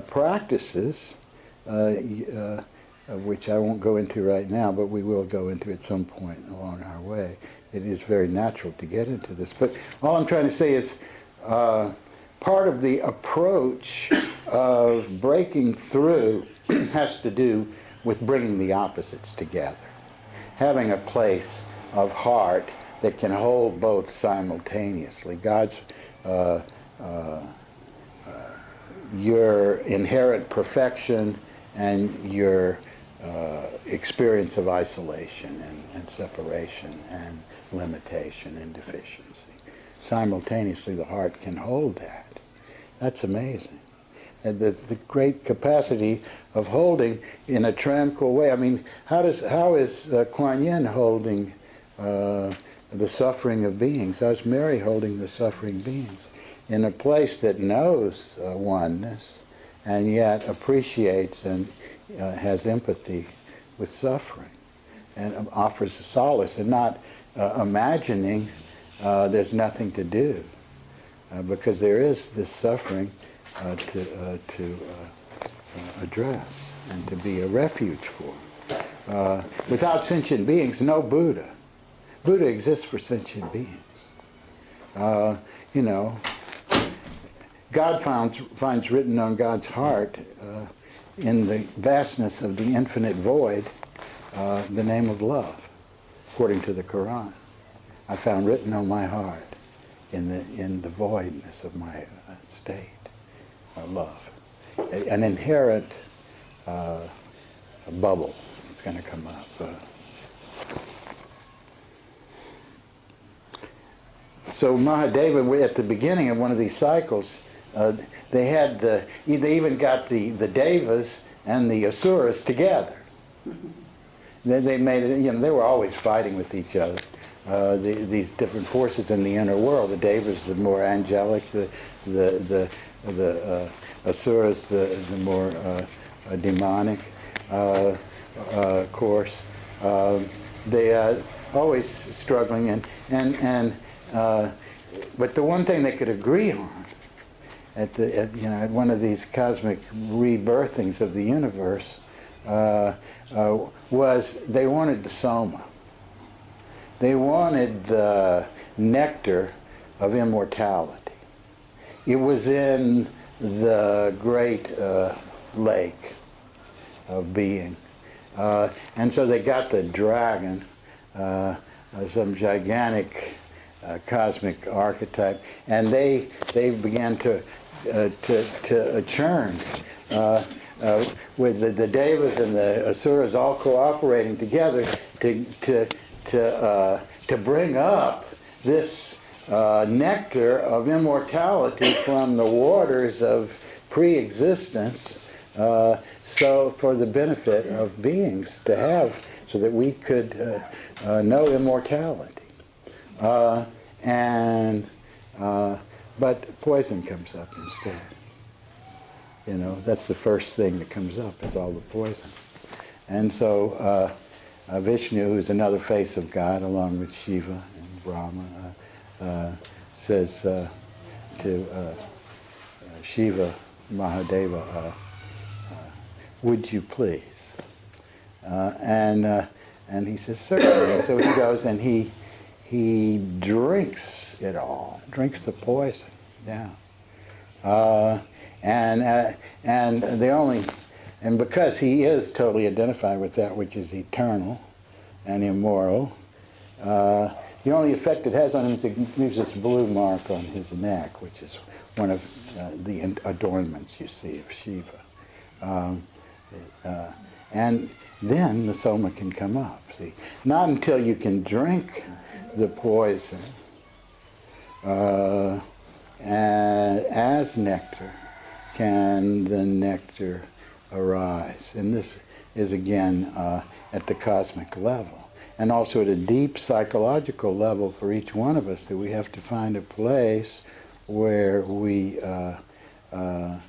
practices, which I won't go into right now, but we will go into at some point along our way. It is very natural to get into this. But all I'm trying to say is part of the approach of breaking through has to do with bringing the opposites together. Having a place of heart that can hold both simultaneously. God's your inherent perfection and your experience of isolation and separation and limitation and deficiency. Simultaneously, the heart can hold that. That's amazing. And the great capacity of holding in a tranquil way. I mean, how is Kuan Yin holding the suffering of beings? How is Mary holding the suffering beings? In a place that knows oneness and yet appreciates and has empathy with suffering and offers a solace and not imagining there's nothing to do because there is this suffering to address and to be a refuge for. Without sentient beings, no Buddha. Buddha exists for sentient beings. God finds written on God's heart in the vastness of the infinite void the name of love, according to the Quran. I found written on my heart in the voidness of my state, love. An inherent bubble is going to come up. So Mahadeva, at the beginning of one of these cycles, they even got the Devas and the Asuras together. They made it. They were always fighting with each other. These different forces in the inner world. The Devas, the more angelic. The Asuras, the more demonic course. They always struggling but the one thing they could agree on at one of these cosmic rebirthings of the universe was they wanted the soma. They wanted the nectar of immortality. It was in the great lake of being. And so they got the dragon, some gigantic cosmic archetype, and they began to churn with the Devas and the Asuras all cooperating together to bring up this nectar of immortality from the waters of pre-existence, so for the benefit of beings to have, so that we could know immortality. But poison comes up instead. You know, that's the first thing that comes up is all the poison. And so Vishnu, who's another face of God, along with Shiva and Brahma, says to Shiva, Mahadeva, would you please? And he says, certainly. So he goes and he drinks it all, drinks the poison. Yeah. And because he is totally identified with that which is eternal and immoral, the only effect it has on him is it leaves this blue mark on his neck, which is one of the adornments you see of Shiva. And then the soma can come up. See, not until you can drink the poison as nectar can the nectar arise. And this is again at the cosmic level, and also at a deep psychological level for each one of us, that we have to find a place where we the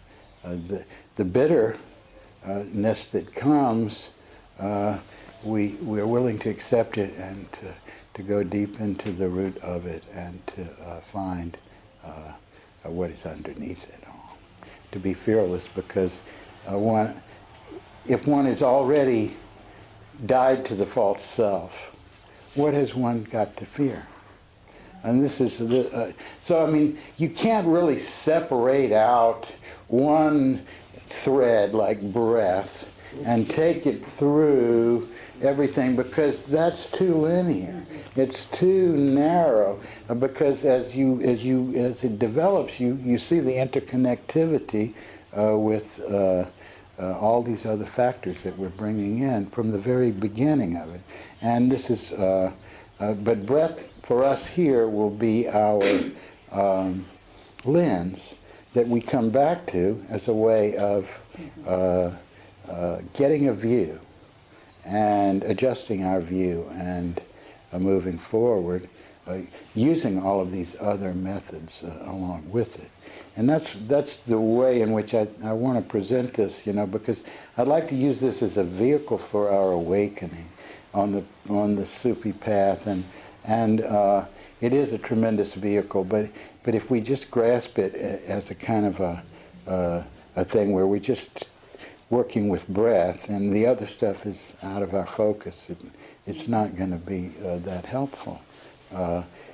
bitterness that comes, we're willing to accept it and to go deep into the root of it and to find what is underneath it all. To be fearless, because if one has already died to the false self, what has one got to fear? And this is so. I mean, you can't really separate out one thread like breath and take it through everything, because that's too linear. It's too narrow. Because as it develops, you see the interconnectivity with all these other factors that we're bringing in from the very beginning of it. And this is, but breath for us here will be our lens that we come back to as a way of getting a view and adjusting our view and moving forward, using all of these other methods along with it. And that's the way in which I want to present this, because I'd like to use this as a vehicle for our awakening on the Sufi path, and it is a tremendous vehicle. But if we just grasp it as a kind of a thing where we're just working with breath and the other stuff is out of our focus, it's not going to be that helpful.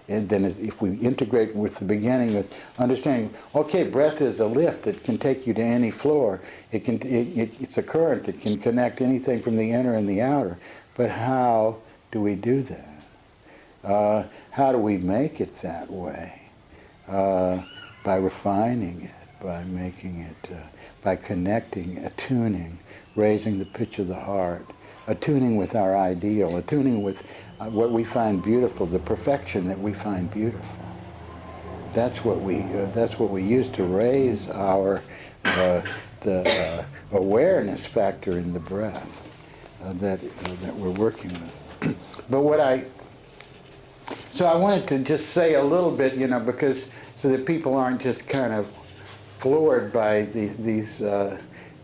And then if we integrate with the beginning with understanding, okay, breath is a lift that can take you to any floor. It's a current that can connect anything from the inner and the outer. But how do we do that? How do we make it that way? By refining it, by making it, by connecting, attuning, raising the pitch of the heart, attuning with our ideal, attuning with what we find beautiful, the perfection that we find beautiful. That's what we use to raise our the awareness factor in the breath that we're working with. But so I wanted to just say a little bit, because so that people aren't just kind of floored by these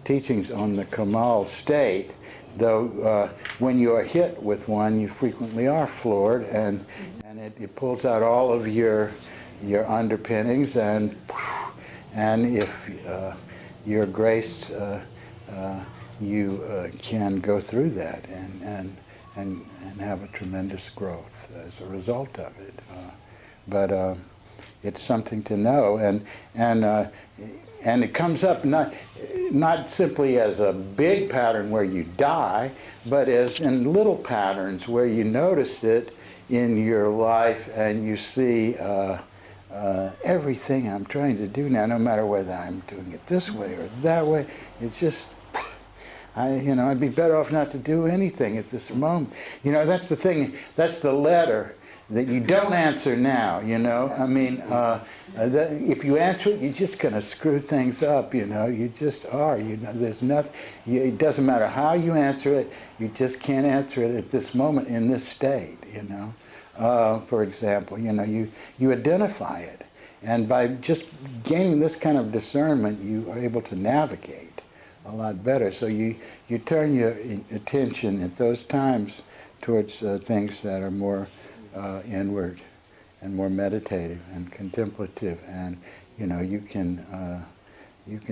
teachings on the Kemal state. Though when you are hit with one, you frequently are floored, and it pulls out all of your underpinnings, and if you're graced, you can go through that and have a tremendous growth as a result of it. But it's something to know, and it comes up not simply as a big pattern where you die, but as in little patterns where you notice it in your life and you see everything I'm trying to do now, no matter whether I'm doing it this way or that way, it's just, I'd be better off not to do anything at this moment. That's the thing, that's the letter that you don't answer now, I mean, if you answer it, you're just going to screw things up, you just are, there's nothing, it doesn't matter how you answer it, you just can't answer it at this moment in this state, For example, you identify it, And by just gaining this kind of discernment, you are able to navigate a lot better. So you turn your attention at those times towards things that are more inward and more meditative and contemplative, and you can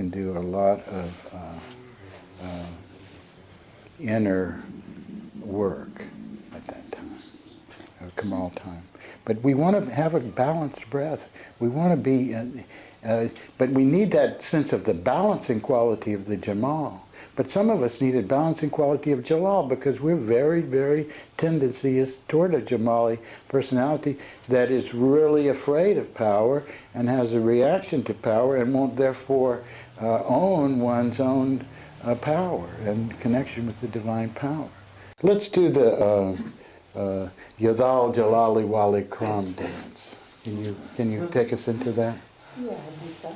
do a lot of inner work at that time, Kemal time. But we want to have a balanced breath. We want to be, but we need that sense of the balancing quality of the Jamal. But some of us need a balancing quality of Jalal, because we're very, very tendency is toward a Jamali personality that is really afraid of power and has a reaction to power and won't therefore own one's own power and connection with the divine power. Let's do the Yadal Jalali Wali Ikram dance. Can you take us into that? Yeah, I think so.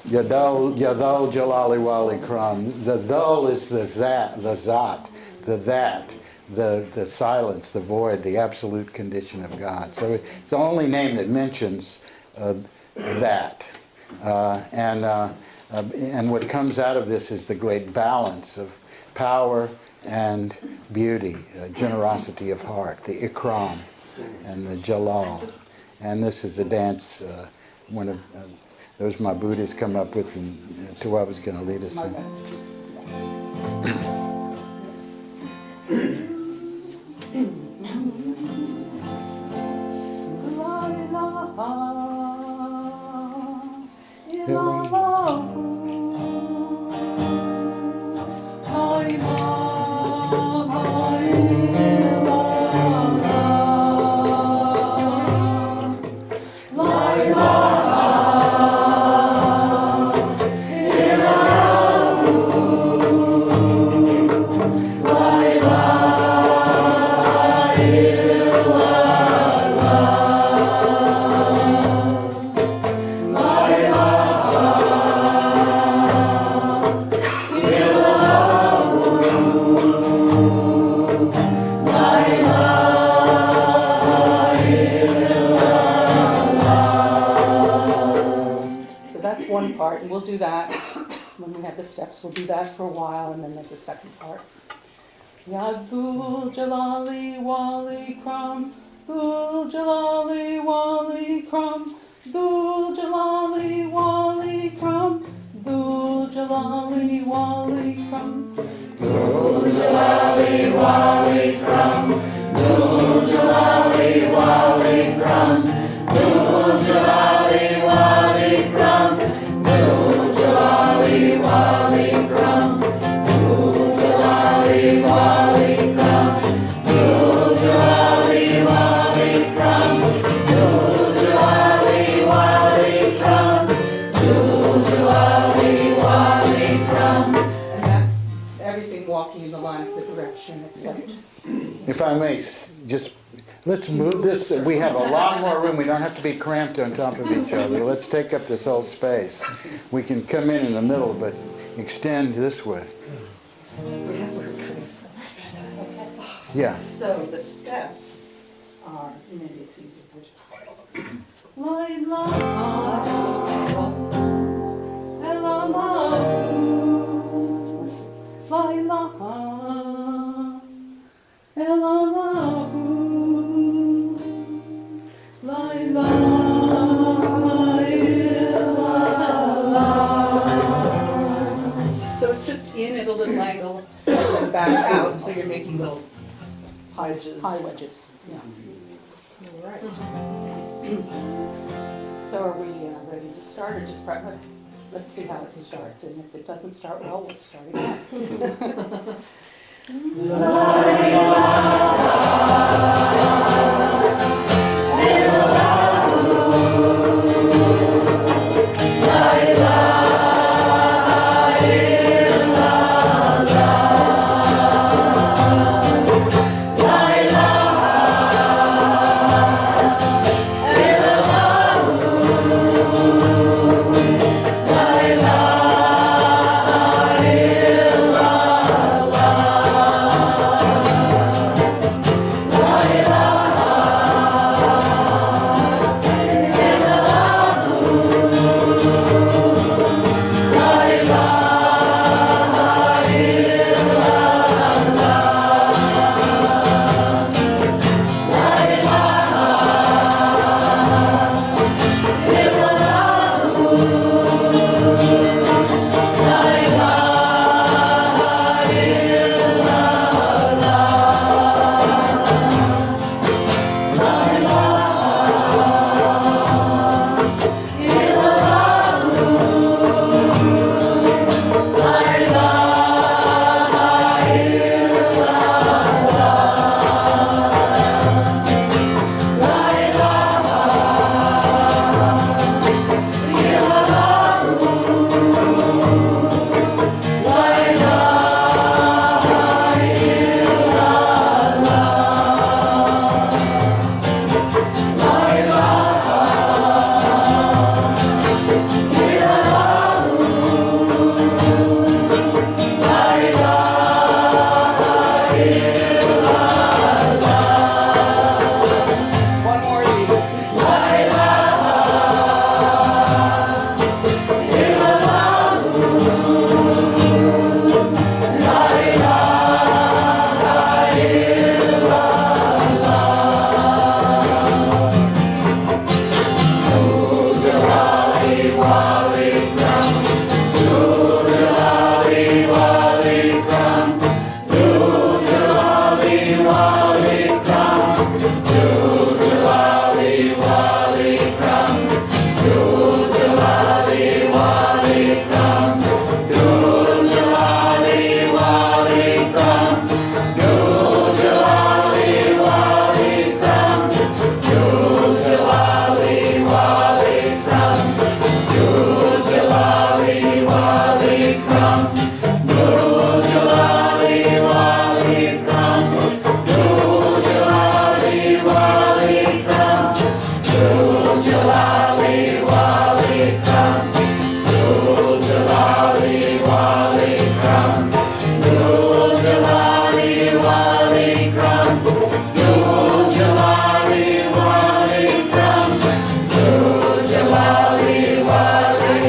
Yadal Jalali Wali Ikram. The Dhal is the Zat, the that, the silence, the void, the absolute condition of God. So it's the only name that mentions that. And what comes out of this is the great balance of power and beauty, generosity of heart, the Ikram and the Jalal. And this is a dance, one of those my Buddhists come up with, and Tuwa was going to lead us in. We'll do that when we have the steps. We'll do that for a while, and then there's a second part. Dhul Jalali Wali Ikram, Dhul Jalali Wali Ikram, Dhul Jalali Wali Ikram, Dhul Jalali Wali Ikram, Dhul Jalali Wali Ikram, Dhul Jalali Wali Ikram, Dhul Jalali Wali Ikram. Jalali Wali Ikram, Dhul Jalali Wali Ikram, Dhul Jalali Wali Ikram, Dhul Jalali Wali Ikram, Dhul Jalali Wali Ikram. And that's everything walking in the line of the direction, except. If I may, just let's move this. We have a lot more room. We don't have to be cramped on top of each other. Let's take up this whole space. We can come in the middle, but extend this way. Yeah. So the steps are, maybe it's easier if we just La ilaha illallah, La ilaha illallah, La ilaha illallah. So it's just in at a little angle and then back out, so you're making little high wedges. Yeah. All right. So are we ready to start, or just let's see how it starts, and if it doesn't start well, we'll start again. Ikram, Dhul Jalali Wal Ikram, Dhul Jalali Wal Ikram, Dhul Jalali Wal Ikram.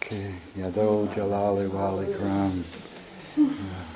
Okay, Yado Jalali Wal Ikram.